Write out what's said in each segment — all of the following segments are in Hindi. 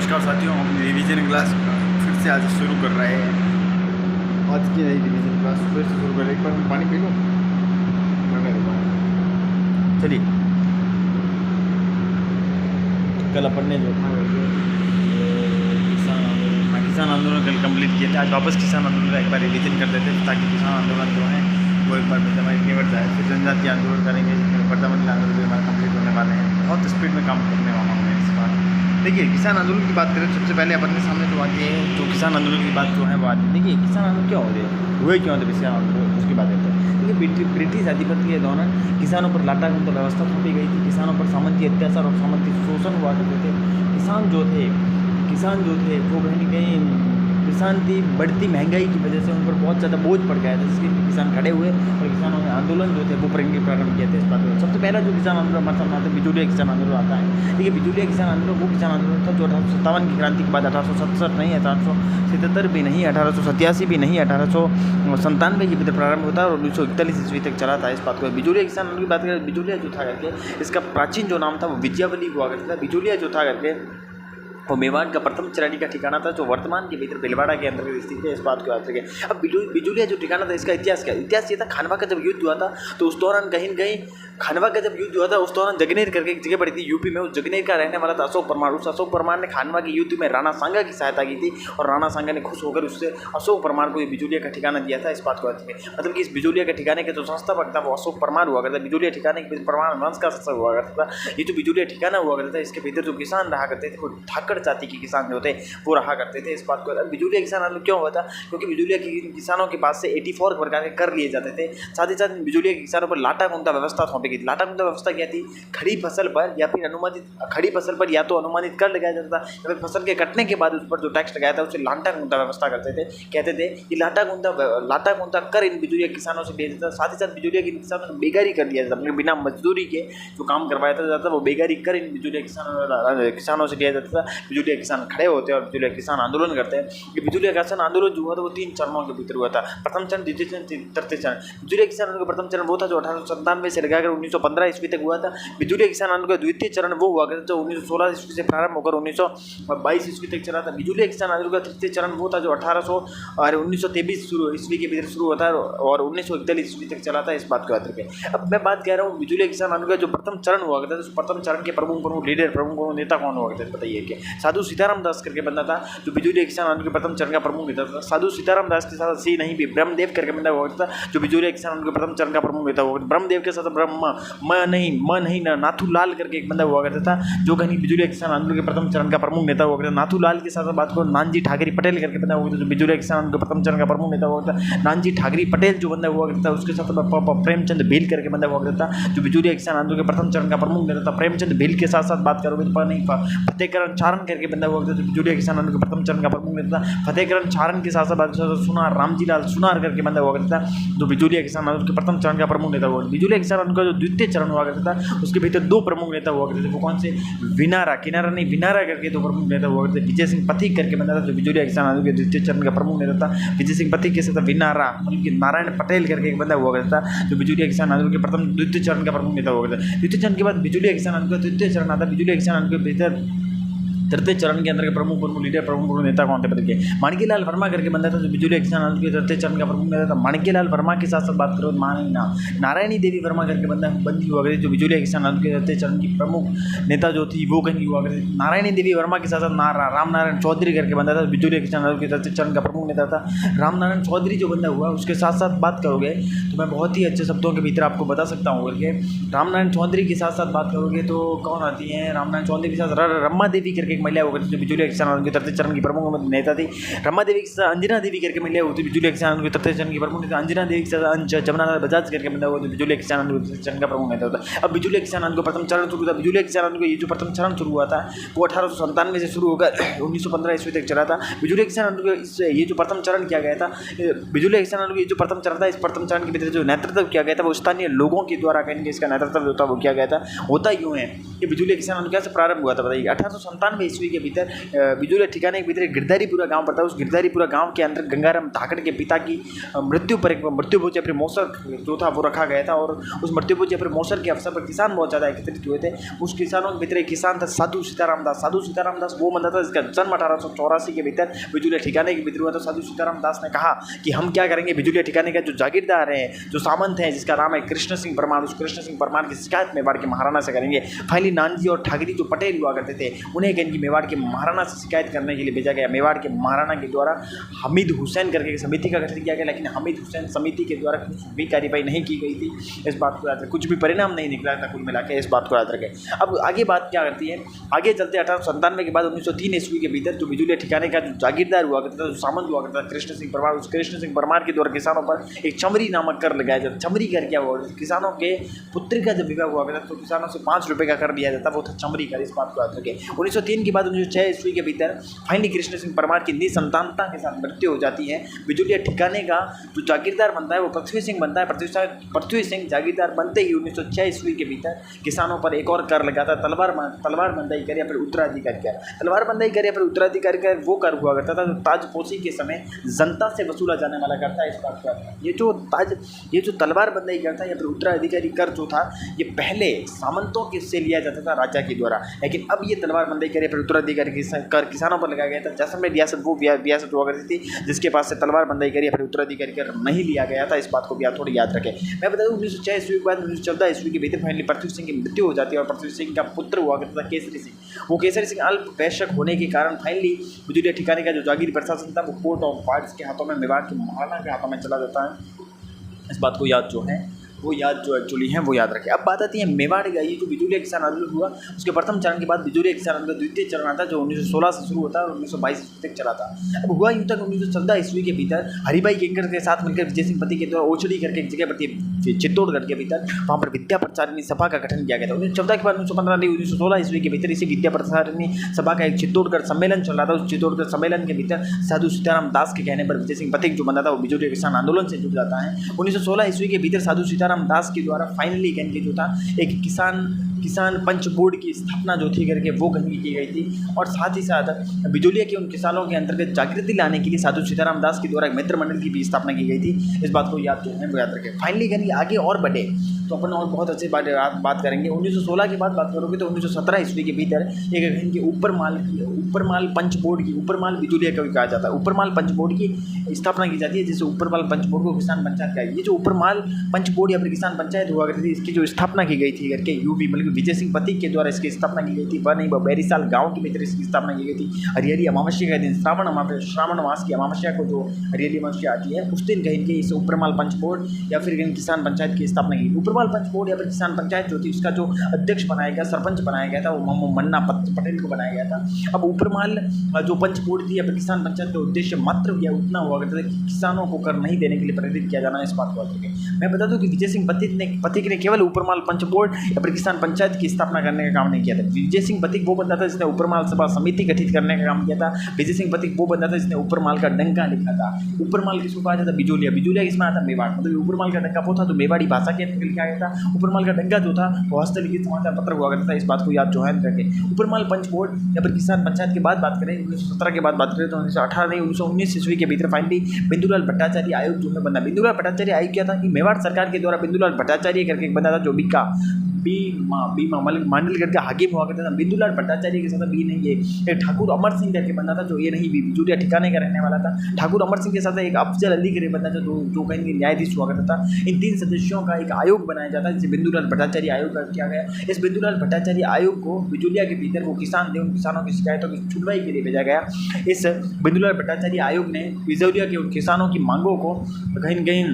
नमस्कार साथियों, हम रिवीजन क्लास फिर से आज शुरू कर रहे हैं। आज की नई रिवीजन क्लास फिर से शुरू कर रहे हैं। एक बार मैं पानी पी लूँ, करने देता हूँ। चलिए, कल अपन ने जो था किसान आंदोलन कल कंप्लीट किए थे। आज वापस किसान आंदोलन का एक बार रिवीजन कर देते हैं ताकि किसान आंदोलन जो है वो एक बार निवट जाए। फिर जनजातीय आंदोलन करेंगे, वर्तमान आंदोलन भी हमारा कंप्लीट होने वाले हैं। बहुत स्पीड में काम करने वाला हूँ मैं इस बार। देखिए, किसान आंदोलन की बात करें, सबसे पहले अपन के सामने जो आती है, जो किसान आंदोलन की बात जो है वो आती है। देखिए, किसान आंदोलन क्यों हो रहे हैं, हुए क्यों थे किसान आंदोलन, उसकी बात करते हैं। देखिए, ब्रिटिश आधिपत्य के दौरान किसानों पर लाटाबंदी व्यवस्था थोपी गई थी। किसानों पर सामंती अत्याचार और सामंती शोषण हुआ करते थे। किसान जो थे वो कहीं न कहीं किसान थी, बढ़ती महंगाई की वजह से उन पर बहुत ज़्यादा बोझ पड़ गया था, जिसके लिए किसान खड़े हुए और किसानों ने आंदोलन जो थे वो प्रारंभ किए थे। इस बात में सबसे पहला जो किसान आंदोलन हमारे सामने आता है, बिजूलिया किसान आंदोलन आता है। देखिए, बिजूलिया किसान आंदोलन वो किसान आंदोलन था जो 1857 की क्रांति के बाद 1867 नहीं, 1877 भी नहीं, 1887 भी नहीं, 1897 की प्रारंभ होता है और 1941 ईस्वी तक चला था। इस बात को बिजूलिया किसान आंदोलन की बात करें, बिजूलिया जो था करके इसका प्राचीन जो नाम था वो विजयावली हुआ करता था। बिजूलिया जो था करके वो मेवाड़ का प्रथम श्रेणी का ठिकाना था, जो वर्तमान के भीतर भिलवाड़ा के अंतर्गत स्थित है। इस बात को याद रखें। अब बिजूलिया जो ठिकाना था, इसका इतिहास क्या? इतिहास ये था, खानवा का जब युद्ध हुआ था तो उस दौरान कहीं न कहीं खानवा का जब युद्ध हुआ था उस दौरान जगनेर करके एक जगह पड़ी थी यूपी में। उस जगनेर का रहने वाला था अशोक परमार। उस अशोक परमार ने खानवा के युद्ध में राणा सांगा की सहायता की थी और राणा सांगा ने खुश होकर उससे अशोक परमार को ये बिजूलिया का ठिकाना दिया था। इस बात को याद रखें। मतलब कि इस बिजूलिया के ठिकाने के जो संस्थापक था वो अशोक परमार हुआ करता था। बिजूलिया ठिकाने के परमार वंश का शासक हुआ करता था। ये जो बिजूलिया ठिकाना हुआ करता था, इसके भीतर जो किसान रहा करते थे वो ठाकर जाति के किसान जो थे वो रहा करते थे। इस बात को बिजूलिया किसान आंदोलन क्यों हुआ था? क्योंकि बिजूलिया के किसानों के पास से 84 प्रकार के कर लिए जाते थे। साथ ही साथ बिजूलिया के किसानों पर लाटाकुंता व्यवस्था सौंपी गई थी। लाटाकुंता व्यवस्था क्या थी? खड़ी फसल पर या फिर खड़ी फसल पर या तो अनुमानित कर लगाया जाता था या फिर फसल के कटने के बाद उस पर जो टैक्स लगाया था उसे लाटाकुंता व्यवस्था करते थे, कहते थे। ये लाटाकुंता कर इन बिजूलिया किसानों से लिया जाता था। साथ ही साथ बिजूलिया के किसानों को बेगारी कर दिया जाता था। बिना मजदूरी के जो काम करवाया जाता था वो बेगारी कर इन बिजूलिया किसानों से लिया जाता था। बिजूलिया किसान खड़े होते और बिजूलिया किसान आंदोलन करते हैं। ये बिजूलिया किसान आंदोलन जो हुआ था वो 3 चरणों के भीतर हुआ था। प्रथम चरण, द्वितीय चरण, तृतीय चरण। बिजूलिया किसान आंदोलन का प्रथम चरण वो था जो 1897 से लगाकर 1915 ईस्वी तक हुआ था। बिजूलिया किसान आंदोलन का द्वितीय चरण वो हुआ करता जो 1916 ईस्वी से प्रारंभ होकर 1922 ईस्वी तक चला था। बिजूलिया किसान आंदोलन का तृतीय चरण वो था जो 1923 ईस्वी के भीतर शुरू होता है और 1941 ईस्वी तक चला था। इस बात को याद रखें। अब मैं बात कह रहा हूँ बिजूलिया किसान आंदोलन का जो प्रथम चरण हुआ करता था, उस प्रथम चरण के प्रमुख लीडर, प्रमुख नेता कौन हुआ करते बताइए? कि साधु सीताराम दास करके बंदा था जो बिजूलिया किसान आंदोलन के प्रथम चरण का प्रमुख नेता था। साधु सीताराम दास के साथ सी नहीं भी ब्रह्मदेव करके बंदा हुआ करता था जो बिजूलिया किसान आंदोलन के प्रथम चरण का प्रमुख नेता हुआ। ब्रह्मदेव के साथ म नहीं नाथूलाल करके एक बंदा हुआ करता था जो कहीं बिजूलिया किसान आंदोलन के प्रथम चरण का प्रमुख नेता हुआ करता था। नाथूलाल के साथ बात करो, नानजी ठाकरी पटेल करके बंदा हुआ करता जो बिजूलिया किसान आंदोलन के प्रथम चरण का प्रमुख नेता हुआ करता। नानजी ठाकरी पटेल जो बंदा हुआ करता था उसके साथ प्रेमचंद भील करके बंदा हुआ करता था जो बिजूलिया किसान आंदोलन के प्रथम चरण का प्रमुख नेता था। प्रेमचंद भील के साथ साथ बात करोगे तो नहीं, फतेहकरण चारण करके बंदा हुआ करता जो बिजूलिया किसान आंदोलन के प्रथम चरण का प्रमुख नेता था। फतेहकरण चारण के साथ साथ बात करो सुनार, रामजी लाल सुनार करके बंदा हुआ करता था जो बिजूलिया किसान आंदोलन के प्रथम चरण का प्रमुख नेता हुआ। बिजूलिया किसान आंदोलन का जो द्वितीय चरण हुआ करता था उसके भीतर 2 प्रमुख नेता हुआ करते थे। वो कौन से? विनारा करके 2 प्रमुख नेता हुआ करते। विजय सिंह पथिक करके बंदा था जो बिजूलिया किसान आंदोलन के द्वितीय चरण का प्रमुख नेता था। विजय सिंह पथिक के साथ विनारा मतलब कि नारायण पटेल करके एक बंदा हुआ करता था जो बिजूलिया किसान आंदोलन के द्वितीय चरण का प्रमुख नेता हुआ करता। द्वितीय चरण के बाद बिजूलिया किसान आंदोलन का तृतीय चरण आता है। बिजूलिया किसान आंदोलन के भीतर तृतीय चरण के अंदर के प्रमुख लीडर, प्रमुख नेता कौन थे बताइए? माणिक्यलाल वर्मा करके बंदा था जो बिजूलिया किसान आंदोलन के तृतीय चरण का प्रमुख नेता था। माणिक्यलाल वर्मा के साथ साथ बात करो नारायणी देवी वर्मा करके बंदी हुआ करती जो बिजूलिया किसान आंदोलन के तृतीय चरण की प्रमुख नेता जो थी वो कहीं हुआ करती। नारायणी देवी वर्मा के साथ साथ रामनारायण चौधरी करके बंदा था बिजूलिया किसान आंदोलन के तृतीय चरण का प्रमुख नेता था। रामनारायण चौधरी जो बंदा हुआ उसके साथ साथ बात करोगे तो मैं बहुत ही अच्छे शब्दों के भीतर आपको बता सकता हूँ करके। रामनारायण चौधरी के साथ साथ बात करोगे तो कौन आती है? रामनारायण चौधरी के साथ रमा देवी करके एक महिला हुआ करती जो बिजूलिया किसान आंदोलन के तृतीय चरण की प्रमुख नेता थी। रमा देवी के साथ अंजना देवी करके महिला होती बिजूलिया किसान आंदोलन के तृतीय चरण की प्रमुख नेता। अंजना देवी के साथ जमुनालाल बजाज करके बंदा हुआ बिजूलिया किसान आंदोलन के तृतीय चरण का प्रमुख नेता होता। अब बिजूलिया किसान आंदोलन का प्रथम चरण शुरू हुआ। बिजूलिया किसान आंदोलन का ये जो प्रथम चरण शुरू हुआ था वो 1897 से शुरू होकर 1915 ईस्वी तक चला था। बिजूलिया किसान आंदोलन का ये जो प्रथम चरण किया गया था, बिजूलिया किसान आंदोलन का ये जो प्रथम चरण था, इस प्रथम चरण के भीतर जो नेतृत्व किया गया था वो स्थानीय लोगों के द्वारा कहीं इसका नेतृत्व जो था वो किया गया था। होता यूँ है कि बिजूलिया किसान आंदोलन कैसे प्रारंभ हुआ था बताइए? 1897 ईस्वी के भीतर बिजोलिया ठिकाने के भीतर एक गिरधारीपुरा गांव पड़ता है। उस गिरधारीपुरा गांव के अंदर गंगाराम धाकड़ के पिता की मृत्यु पर एक मृत्युभोज या फिर मौसर जो था वो रखा गया था, और उस मृत्युभोज या फिर मौसर के अवसर पर किसान बहुत ज़्यादा एकत्रित हुए थे। उस किसानों के भीतर एक किसान था साधु सीताराम दास। साधु सीताराम दास वो बंदा था जिसका जन्म 1884 के भीतर बिजोलिया ठिकाने के भीतर हुआ। तो साधु सीताराम दास ने कहा कि हम क्या करेंगे, बिजोलिया ठिकाने का जो जागीरदार है, जो सामंत है, जिसका नाम है कृष्ण सिंह परमार, उस कृष्ण सिंह परमार की शिकायत मेवाड़ के महाराणा से करेंगे। फाइनली नानजी और ठाकरी जो पटेल हुआ करते थे उन्हें इनकी मेवाड़ के महाराणा से शिकायत करने के लिए भेजा गया। मेवाड़ के महाराणा के द्वारा हमीद हुसैन करके समिति का गठन किया गया, लेकिन हमीद हुसैन समिति के द्वारा कुछ भी कार्यवाही नहीं की गई थी। इस बात को याद रखें, कुछ भी परिणाम नहीं निकला था कुल मिला के, इस बात को याद रखें। अब आगे बात क्या करती है, आगे चलते 1897 के बाद 1903 ईस्वी के भीतर जो बिजोलिया ठिकाने का जो जागीरदार हुआ करता था, जो सामंत हुआ करता था कृष्ण सिंह परमार, उस कृष्ण सिंह परमार के द्वारा किसानों पर एक चमरी नामक कर लगाया जाता। चमरी कर क्या हुआ, किसानों के पुत्र का जब विवाह हुआ करता तो किसानों से 5 रुपये का कर लिया जाता, वो था चमरी कर। इस बात को याद रखें। 1903 के बाद 1906 ईस्वी के भीतर फाइनली कृष्ण सिंह परमार की निसंतानता के साथ मृत्यु हो जाती है। बिजोलिया ठिकाने का जो जागीरदार बनता है वो पृथ्वी सिंह बनता है। पृथ्वी सिंह जागीरदार बनते ही 1906 ईस्वी के भीतर किसानों पर एक और कर लगाता है, तलवार बंदाई कर या फिर उत्तराधिकारी कर। तलवार बंदाई कर या फिर उत्तराधिकारी कर वो कर हुआ करता था जो ताजपोशी के समय जनता से वसूला जाने वाला करता है। इस बात का ये जो तलवार बंदाई करता है या फिर उत्तराधिकारी कर जो था, ये पहले सामंतों के से लिया जाता था राजा के द्वारा, लेकिन अब ये तलवार बंदाई कर या फिर उत्तराधिकारी कर किसानों पर लगाया गया था। जैसलमेर रियासत वो रियासत हुआ करती थी जिसके पास से तलवार बंदाई कर या फिर उत्तराधिकारी कर नहीं लिया गया था। इस बात को भी आप थोड़ी याद रखें। मैं बता दूं 1906 ईस्वी के बाद 1914 ईस्वी के भीतर फाइनली पृथ्वी सिंह की मृत्यु हो जाती है, और पृथ्वी सिंह का पुत्र हुआ करता था केसरी सिंह। वो केसरी सिंह अल्प वयस्क होने के कारण फाइनली बिजोलिया ठिकाने का जो जागीर प्रशासन था वो कोर्ट ऑफ वार्ड्स के हाथों में, मेवाड़ के महाराणा के हाथों में चला जाता है। इस बात को याद जो एक्चुअली है वो याद रखें। अब बात आती है मेवाड़ का। ये जो बिजोलिया किसान आंदोलन हुआ उसके प्रथम चरण के बाद बिजोलिया किसान आंदोलन का द्वितीय चरण आता है जो 1916 से शुरू होता है और 1922 तक चला था। अब हुआ यूँ तक 1914 ईस्वी के भीतर हरिभाई केंकर के साथ मिलकर विजय सिंह पति के द्वारा ओछड़ी करके एक जगह पर चित्तौड़गढ़ के भीतर वहाँ पर विद्या प्रचारिणी सभा का गठन किया गया था। 1914 के बाद 1915 नहीं 1916 ईस्वी के भीतर इसी विद्या प्रचारिणी सभा का एक चित्तौड़गढ़ सम्मेलन चल रहा था। उस चित्तौड़गढ़ सम्मेलन के भीतर साधु सीताराम दास के कहने पर विजय सिंह पथिक जो बंदा था वो बिजोलिया किसान आंदोलन से जुड़ जाता है। 1916 ईस्वी के भीतर साधु सीताराम दास के द्वारा फाइनली कहीं के जो था एक किसान पंच बोर्ड की स्थापना जो थी करके वो कहीं की गई थी, और साथ ही साथ बिजोलिया के उन किसानों के अंतर्गत जागृति लाने के लिए साधु सीताराम दास के द्वारा एक मित्र मंडल की भी स्थापना की गई थी। इस बात को याद जो है वो याद रखें। फाइनली कहीं आगे और बढ़े तो अपन और बहुत अच्छी बात करेंगे। 1916 के बाद बात करोगे तो 1917 ईस्वी के भीतर एक इनके ऊपरमाल पंच बोर्ड की, ऊपरमाल बिजोलिया का भी कहा जाता है, ऊपरमाल पंच बोर्ड की स्थापना की जाती है, जिससे ऊपरमाल पंच बोर्ड को किसान पंचायत का। ये जो ऊपरमाल पंच बोर्ड या फिर किसान पंचायत हुआ करती थी इसकी जो स्थापना की गई थी करके यूपी मतलब विजय सिंह पथिक के द्वारा इसकी स्थापना की गई थी। वह नहीं बैरीसाल गाँव के भीतर इसकी स्थापना की गई थी। हरियाली अमावस्या के दिन श्रावण मास की अमावस्या को जो हरियाली अमावस्या आती है उस दिन कहीं के इस ऊपरमाल पंच बोर्ड या फिर किसान पंचायत की स्थापना की। ऊपरमाल पंच बोर्ड या फिर किसान पंचायत जो थी उसका जो अध्यक्ष बनाया गया, सरपंच बनाया गया था वो मन्ना पटेल को बनाया गया था। अब ऊपरमाल जो पंच बोर्ड थी या फिर किसान पंचायत का उद्देश्य मात्र या उतना हुआ करता था कि किसानों को कर नहीं देने के लिए प्रेरित किया जाना। इस बात को मैं बता दूं कि विजय सिंह पथिक ने केवल ऊपरमाल पंच बोर्ड या फिर किसान पंचायत की स्थापना करने का काम नहीं किया था। विजय सिंह पथिक वो बंदा था जिसने ऊपरमाल सभा समिति गठित करने का काम किया था। विजय सिंह पथिक वो बंदा था जिसने ऊपरमाल का डंका लिखा था। ऊपरमाल किसको कहा जाता? बिजोलिया किसमें आता? मेवाड़। मतलब ऊपरमाल का डंका वो था तो मेवाड़ी भाषा के लिखा गया था। ऊपरमाल का डंका जो था वो हस्तलिखित समाचार पत्र हुआ करता था। इस बात को याद जो है रखें। ऊपरमाल पंच बोर्ड या फिर किसान पंचायत के बाद बात करें 1917 के बाद बात करें तो 1918 नहीं 1919 ईस्वी के भीतर फाइनली बिंदुलाल भट्टाचार्य आयोग जो है बना। बिंदुलाल भट्टाचार्य आयोग क्या था कि मेवाड़ सरकार के द्वारा बिंदुलाल भट्टाचार्य करके एक बंदा था जो बीमा मांडलगढ़ का हाकिम हुआ करता था। बिंदुलाल भट्टाचार्य के साथ बी नहीं है एक ठाकुर अमर सिंह करके बंदा था जो ये नहीं बिजोलिया ठिकाने का रहने वाला था। ठाकुर अमर सिंह के साथ एक अफजल अली करके बंदा था जो कहीं न्यायाधीश हुआ करता था। इन 3 सदस्यों का एक आयोग बनाया जाता है जिसे बिंदुलाल भट्टाचार्य आयोग का किया गया। इस बिंदुलाल भट्टाचार्य आयोग को बिजोलिया के भीतर वो किसान थे उन किसानों की शिकायतों की सुनवाई के लिए भेजा गया। इस बिंदुलाल भट्टाचार्य आयोग ने बिजोलिया के उन किसानों की मांगों को कहीं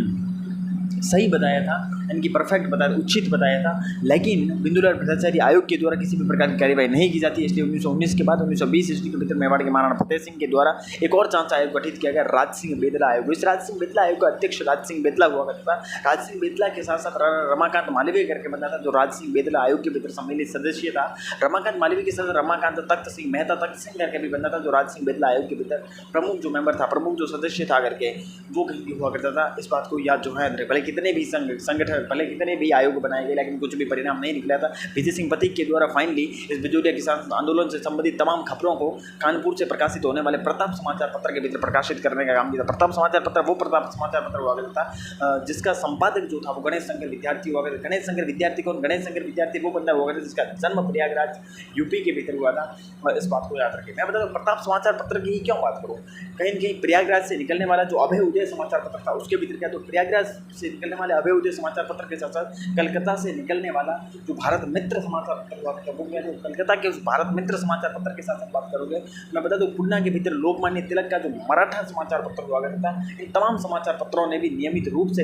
सही बताया था, इनकी परफेक्ट बताया, उचित बताया था, लेकिन बिंदुलाल भट्टाचार्य आयोग के द्वारा किसी भी प्रकार की कार्यवाही नहीं की जाती। इसलिए 1919 के बाद 1920 ईस्वी के भीतर मेवाड़ के महाराणा फतेह सिंह के द्वारा एक और जांच आयोग गठित किया गया, राज सिंह बेदला आयोग। इस राज सिंह बेदला आयोग का अध्यक्ष राज सिंह बेदला हुआ करता था। राज सिंह बेदला के साथ साथ रमाकांत मालवीय करके बंदा था जो राज सिंह बेदला आयोग के भीतर सम्मिलित सदस्य था। रमाकांत मालवीय के साथ रमाकांत तख्त सिंह मेहता तख्त सिंह करके भी बंदा था जो राज सिंह बेदला आयोग के भीतर प्रमुख जो मेंबर था, प्रमुख जो सदस्य था करके वो कहीं हुआ करता था। इस बात को याद जो है भले कितने भी संगठन भले कितने भी आयोग बनाए गए लेकिन कुछ भी परिणाम नहीं निकला था। विजय सिंह पथिक के द्वारा फाइनली इस बिजूलिया किसान आंदोलन से संबंधित तमाम खबरों को कानपुर से प्रकाशित होने वाले प्रताप समाचार पत्र के भीतर प्रकाशित करने का काम किया था। प्रताप समाचार पत्र वो प्रताप समाचार पत्र हुआ करता था जिसका संपादक जो था वो गणेश शंकर विद्यार्थी हुआ करता। गणेश शंकर विद्यार्थी कौन? गणेश शंकर विद्यार्थी वो बंदा हुआ करता जिसका जन्म प्रयागराज यूपी के भीतर हुआ था। और इस बात को याद रखें। मैं बता दूं प्रताप समाचार पत्र की क्यों बात करूँ, कहीं न कहीं प्रयागराज से निकलने वाला जो अभय उदय समाचार पत्र था उसके भीतर क्या, तो प्रयागराज से निकलने वाले अभय उदय समाचार पत्र के साथ साथ कलकत्ता से निकलने वाला जो भारत मित्र समाचार पत्र हुआ करता वो क्या, तो कलकत्ता के उस भारत मित्र समाचार पत्र के साथ बात करोगे। मैं बता दूं पुन्ना के भीतर लोकमान्य तिलक का जो मराठा समाचार पत्र हुआ करता था, इन तमाम समाचार पत्रों ने भी नियमित रूप से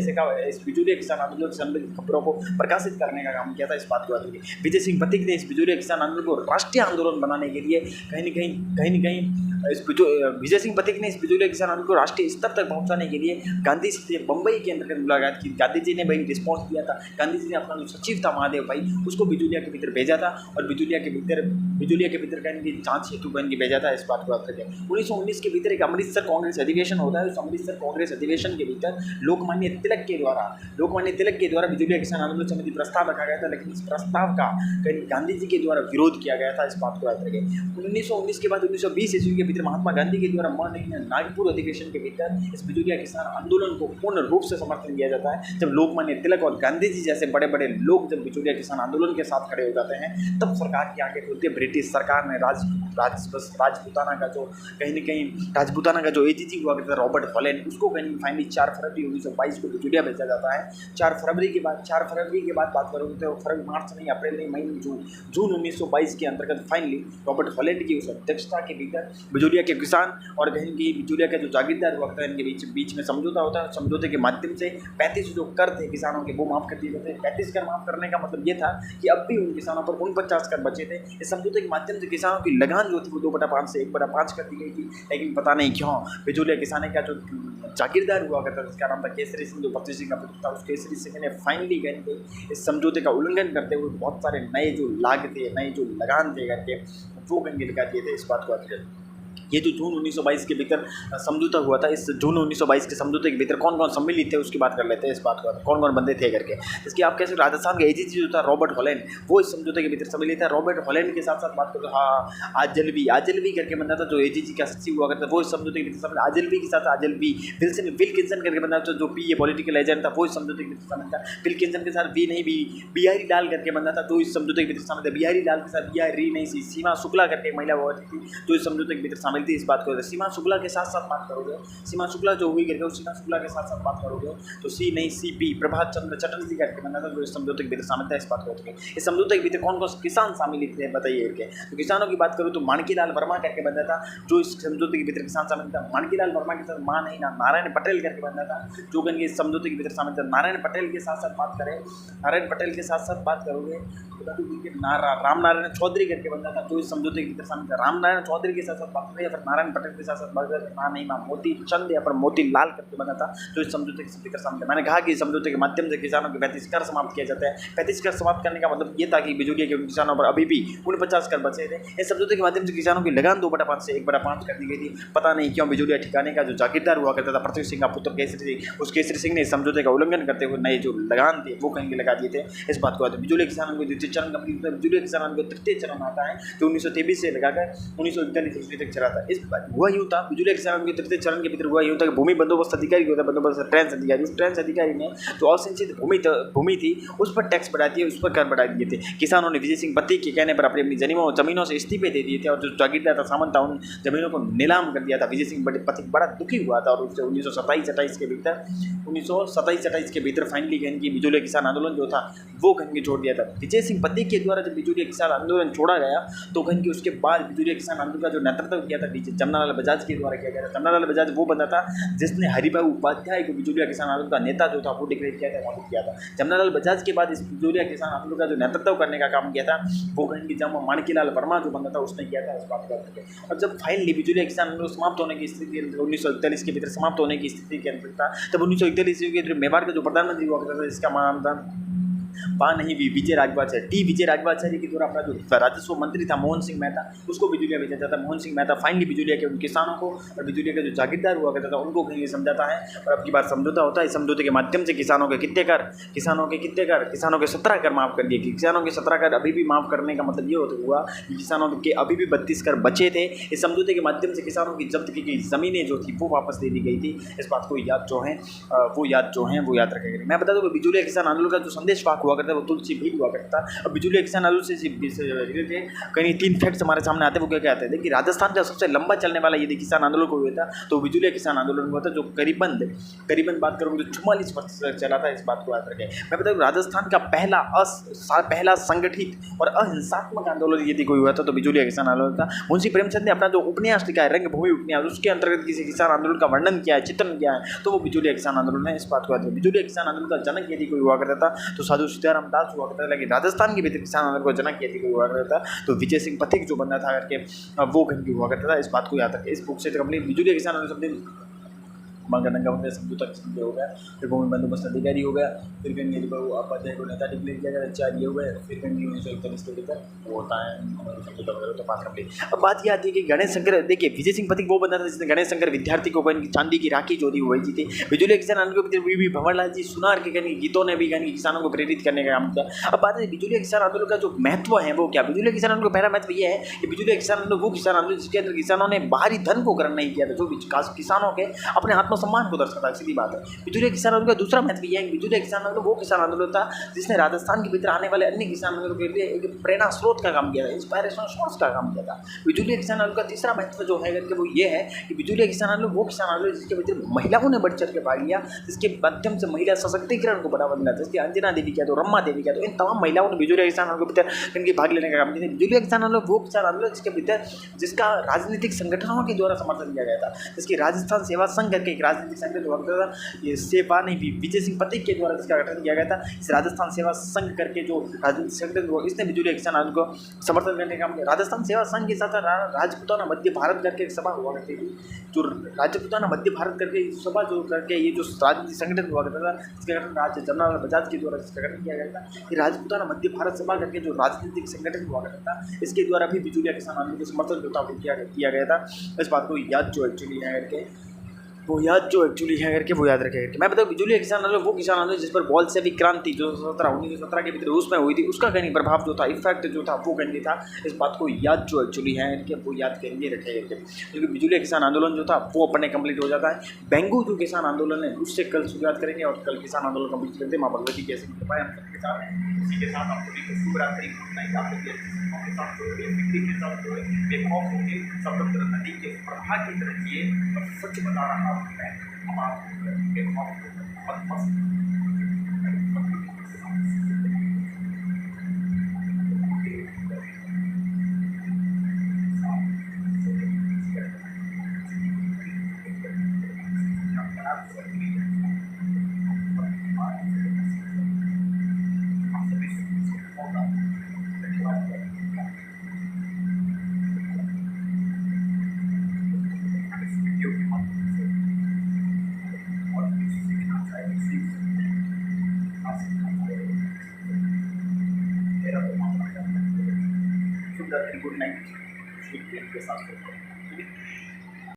इस बिजूलिया किसान आंदोलन से संबंधित खबरों को प्रकाशित करने का काम किया था। इस बात को याद रखिए। विजय सिंह पथिक ने इस बिजूलिया किसान आंदोलन को राष्ट्रीय आंदोलन बनाने के लिए कहीं न कहीं विजय सिंह पथिक ने इस बिजूलिया किसान आंदोलन को राष्ट्रीय स्तर तक पहुंचाने के लिए गांधी जी से बम्बई के अंतर्गत मुलाकात की। गांधी जी ने भाई रिस्पॉन्स दिया था। गांधी जी ने अपना जो सचिव था महादेव भाई उसको बिजूलिया के भीतर भेजा था और बिजूलिया के भीतर कहीं की जांच हेतु कहीं की भेजा था। इस बात को याद रखें। 1919 के भीतर एक अमृतसर कांग्रेस अधिवेशन होता है। उस अमृतसर कांग्रेस अधिवेशन के भीतर लोकमान्य तिलक के द्वारा बिजूलिया किसान आंदोलन संबंधी प्रस्ताव रखा गया था, लेकिन इस प्रस्ताव का गांधी जी के द्वारा विरोध किया गया था। इस बात को याद रखें। 1919 के बाद 1920 ईस्वी के भीतर महात्मा गांधी के द्वारा नागपुर अधिवेशन के भीतर इस बिजूलिया किसान आंदोलन को पूर्ण रूप से समर्थन दिया जाता है। जब लोकमान्य तिलक और गांधी जी जैसे बड़े बड़े लोग जब बिजूलिया किसान आंदोलन के साथ खड़े हो जाते हैं तब सरकार की आंखें खुलती है। ब्रिटिश सरकार ने राजपूताना का जो कहीं न कहीं राजपूताना का जो एजीजी हुआ करता है रॉबर्ट हॉलैंड, उसको कहीं फाइनली 4 फरवरी 1922 को बिजूलिया भेजा जाता है। 4 फरवरी के बाद बात करोगे तो फरवरी मार्च नहीं, अप्रैल नहीं, मई जून 1922 के अंतर्गत फाइनली रॉबर्ट हॉलैंड की उस अध्यक्षता के भीतर बिजूलिया के किसान और कहीं की बिजूलिया के जो जागीरदार हुआ करता है इनके बीच में समझौता होता है। समझौते के माध्यम से 35 जो कर थे किसानों के वो माफ़ कर दिए जाते हैं। 35 कर माफ़ करने का मतलब ये था कि अब भी उन किसानों पर 49 कर बचे थे। इस समझौते के माध्यम से किसानों की लगान जो थी वो 2/5 से 1/5 कर दी गई थी, लेकिन पता नहीं क्यों बिजूलिया किसानी का जो जागीरदार हुआ करता था जिसका नाम था केसरी सिंह, जो 25 सिंह का पुत्र था, उस केसरी सिंह ने फाइनली कहीं इस समझौते का उल्लंघन करते हुए बहुत सारे नए जो लाग थे, नए जो लगान थे करके वो कहीं लगा दिए थे। इस बात को याद। ये जो जून 1922 के भीतर समझौता हुआ था, इस जून 1922 के समझौते के भीतर कौन कौन सम्मिलित थे उसकी बात कर लेते हैं। इस बात को कौन कौन बंदे थे करके, इसकी आप कैसे राजस्थान का एजीजी जो था रॉबर्ट हॉलैंड वो इस समझौते के भीतर सम्मिलित है। रॉबर्ट हॉलैंड के साथ साथ बात करो आजलवी करके बंदा था जो एजीजी का सचिव हुआ करता था, वो इस समझौते के भीतर शामिल। आजलवी के साथ विल्किंसन करके बंदा था जो पीए पॉलिटिकल एजेंट था, वो इस समझौते के भीतर शामिल था। विल्किंसन के साथ बिहारी लाल करके बंदा था जो इस समझौते के भीतर शामिल था। बिहारी लाल के साथ बिहारी नहीं सी सीमा शुक्ला करके एक महिला हुआ थी जो इस समझौते के भीतर शामिल थी। इस बात को सीमा शुक्ला के साथ साथ बात करोगे, सीमा शुक्ला जो हुई करके सीमा शुक्ला के साथ साथ बात करोगे तो CP प्रभात चंद्र चटर्जी करके बंदा था जो इस समझौते के भीतर शामिल था। इस बात को इस समझौते के भीतर कौन कौन किसान शामिल थे बताइए करके। तो किसानों की बात करूँ तो माणकीलाल वर्मा करके बंदा था जो इस समझौते के भीतर किसान शामिल था। माणकीलाल वर्मा के साथ नारायण पटेल करके बंदा था जो कहीं इस समझौते के भीतर शामिल था। नारायण पटेल के साथ साथ बात करें, नारायण पटेल के साथ साथ बात करोगे राम नारायण चौधरी करके बंदा था जो इस समझौते के भीतर शामिल था। राम नारायण चौधरी के साथ साथ बात करें या फिर नारायण पटेल के साथ साथ बात करें मोती चंद या फिर मोती लाल करके बना था जो इस समझौते के भीतर शामिल था। मैंने कहा कि इस समझौते के माध्यम से किसानों के 35 कर समाप्त किया जाता है। 35 कर समाप्त करने का मतलब ये था कि बिजूलिया के किसानों पर अभी भी 49 कर बचे थे। इस समझौते के माध्यम से किसानों की लगान 2/5 से 1/5 कर दी गई थी। पता नहीं क्यों बिजूलिया ठिकाने का जो जागीरदार हुआ करता था पृथ्वी सिंह का पुत्र केसरी सिंह, उस केसरी सिंह ने इस समझौते का उल्लंघन करते हुए नए जो लगान थे वो कहीं लगा दिए थे। इस बात को बिजूलिया किसानों को द्वितीय चरण कंप्लीट, बिजूलिया किसानों को तृतीय चरण आता है जो 1923 से लगाकर 1941 ईस्वी तक चला था। इस हुआ यूँ था बिजूलिया किसानों के तृतीय चरण के भीतर हुआ यूँ था कि भूमि बंदोबस्त अधिकारी होता है, बंदोबस्त ट्रेंस अधिकारी, उस ट्रेंस अधिकारी ने जो असिंचित भूमि थी उस पर टैक्स बढ़ा दिए, उस पर कर बढ़ा दिए थे। किसानों ने विजय सिंह पथिक के कहने पर अपनी जमीनों से इस्तीफे दे दिए थे और जो जागीरदार था सामंत था उन जमीनों को नीलाम कर दिया था। विजय सिंह पथिक बड़ा दुखी हुआ था और उससे 1927-28 के भीतर फाइनली कहीं की बिजूलिया किसान आंदोलन जो था वो कहीं की छोड़ दिया था। विजय सिंह पथिक के द्वारा जब बिजूलिया किसान आंदोलन छोड़ा गया तो कहीं की उसके बाद बिजूलिया किसान आंदोलन का जो नेतृत्व किया था जमनालाल बजाज के द्वारा किया गया था। जमनालाल बजाज वो बंदा था जिसने हरिभाई उपाध्याय को बिजूलिया किसान आंदोलन का नेता जो था वो डिक्लेयर किया था। जमनालाल बजाज के बाद इस बिजूलिया किसान आंदोलन का जो नेतृत्व करने का काम किया था वो कहीं की जब माणकीलाल वर्मा जो बंदा था उसने किया था। इस बात को और जब फाइनली बिजूलिया किसान आंदोलन समाप्त होने की स्थिति 1941 के भीतर समाप्त होने की स्थिति के अंदर था तब 1941 के मेवाड़ का जो प्रधानमंत्री हुआ करता था जिसका नाम था पा नहीं भी विजय राजवाचार्य टी विजय राजवाचार्य के द्वारा अपना जो राजस्व मंत्री था मोहन सिंह मेहता उसको बिजुलिया भेजा जाता है। मोहन सिंह मेहता फाइनली बिजुलिया के उन किसानों को और बिजुलिया के जो जागीरदार हुआ करता था उनको कहीं समझाता है और अब की बार समझौता होता है। इस समझौते के माध्यम से किसानों के कितने कर 17 कर माफ़ कर दिए। किसानों के 17 कर अभी भी माफ़ करने का मतलब ये हुआ कि किसानों के अभी भी 32 कर बचे थे। इस समझौते के माध्यम से किसानों की जब्त की गई ज़मीनें जो थी वो वापस दे दी गई थी। इस बात को याद याद रखेंगे। मैं बता दूँ कि बिजुलिया किसान आंदोलन का जो संदेश वाक हुआ करता है वो तुलसी भी हुआ करता है। और बिजुलिया किसान आंदोलन से रिलेटेड कहीं 3 फैक्ट्स हमारे सामने आते हैं। वो क्या आते हैं? देखिए, राजस्थान का सबसे लंबा चलने वाला यदि किसान आंदोलन कोई हुआ था तो बिजुलिया किसान आंदोलन हुआ था, जो करीबन बात करूँगी तो 44 वर्ष तक चला था। इस बात को याद रखें। मैं बता दूँ राजस्थान का पहला संगठित और अहिंसात्मक आंदोलन यदि कोई हुआ था तो बिजुलिया किसान आंदोलन था। मुंशी प्रेमचंद ने अपना जो उपन्यास लिखा है रंगभूमि उपन्यास, उसके अंतर्गत किसी किसान आंदोलन का वर्णन किया है, चित्रण किया है, तो वो बिजुलिया किसान आंदोलन है। इस बात को याद रखें। बिजुलिया किसान आंदोलन का जनक यदि कोई हुआ करता था तो साधु सीताराम दास हुआ करता था, लेकिन राजस्थान के भीतर किसान आंदोलन का जनक यदि कोई हुआ करता था तो विजय सिंह पथिक जो बंदा था करके वो कहीं हुआ करता था। इस बात को याद रखें। इस बुक से कंप्लीट बिजुलिया किसान आंदोलन गंगा हो गया, समझौता हो गया, फिर भूमि बंदोबस्त अधिकारी हो गया, फिर कहीं उपाध्याय को नेता डिक्लेयर किया गया, 4 ये हुए, फिर कहीं 1941 के भीतर वो होता है समझौता वगैरह तो पास कंप्लीट। अब बात ये आती है कि गणेश शंकर, देखिए विजय सिंह पथिक वो बंदा था जिसने गणेश शंकर विद्यार्थी को चांदी की राखी जो थी वही जी थी। बिजुलिया किसान आंदोलन के भीतर भी भंवरलाल जी सुनार के गीतों ने भी किसानों को प्रेरित करने का काम किया। अब बात है बिजुलिया किसान आंदोलन का जो महत्व है वो क्या? बिजुलिया किसान आंदोलन का पहला महत्व ये है कि बिजुलिया किसान आंदोलन वो किसान आंदोलन जिसके अंदर किसानों ने बाहरी धन को ग्रहण नहीं किया था, जो किसानों के अपने आत्मसम्मान को दर्शाता है। सीधी बात है। बिजुलिया किसान आंदोलन का दूसरा महत्व यह है कि बिजुलिया किसान आंदोलन वो किसान आंदोलन था जिसने राजस्थान के भीतर आने वाले अन्य किसान आंदोलन के लिए एक प्रेरणा स्रोत का काम किया था, इंस्पायरेशन सोर्स का काम किया था। बिजुलिया किसान आंदोलन का तीसरा महत्व जो है करके वो ये है कि बिजुलिया किसान आंदोलन वो किसान आंदोलन जिसके भीतर महिलाओं ने बढ़ चढ़ के भाग लिया, जिसके माध्यम से महिला सशक्तिकरण को बढ़ावा मिला था। जैसे अंजना देवी क्या तो रम्मा देवी क्या तो इन तमाम महिलाओं ने बिजुलिया किसान आंदोलन के भीतर इनके भाग लेने का काम किया। बिजुलिया किसान आंदोलन वो किसान आंदोलन जिसके भीतर जिसका राजनीतिक संगठनों के द्वारा समर्थन किया गया था, जिसकी राजस्थान सेवा संघ करके एक राजनीतिक संगठन हुआ करता था, ये सेवा नहीं भी विजय सिंह पथिक के द्वारा जिसका गठन किया गया था। इस राजस्थान सेवा संघ करके जो राजनीतिक संगठन हुआ इसने बिजुलिया किसान आंदोलन को समर्थन करने का काम किया। राजस्थान सेवा संघ के साथ राजपूताना मध्य भारत करके एक सभा हुआ करती थी, जो राजपूताना मध्य भारत करके सभा जो करके ये जो राजनीतिक संगठन हुआ करता था इसका गठन राजा जमनालाल बजाज के द्वारा जिसका गठन किया गया था। ये राजपूताना मध्य भारत सभा करके जो राजनीतिक संगठन हुआ करता था इसके द्वारा भी बिजुलिया किसान आंदोलन को समर्थन जो था वो किया गया था। इस बात को याद जो एक्चुअली है करके वो याद रखेगा। मैं बताऊँ बिजुलिया किसान आंदोलन वो किसान आंदोलन जिस पर बोल्शेविक क्रांति जो 1917 के भीतर रूस में हुई थी उसका कहीं प्रभाव जो था, इफेक्ट जो था वो कहीं था। इस बात को याद जो एक्चुअली है कि वो याद करेंगे रखेंगे, क्योंकि बिजुलिया किसान आंदोलन जो था वो अपने कंप्लीट हो जाता है। बेंगू जो किसान आंदोलन है उससे कल शुरुआत करेंगे और कल किसान आंदोलन कंप्लीट करते हैं। माँ भगवती कैसे कृपा हम सबके साथ हैं। इसी के साथ आप सभी को शुभ रात्रि, गुड नाइट। आप सभी के साथ के साथ बेखौफ होकर समुद्र नदी के प्रवाह की तरह जिए और सच बता रहा हूँ मैं, हम आपको बेखौफ होकर मस्त गुड नाइट के साथ।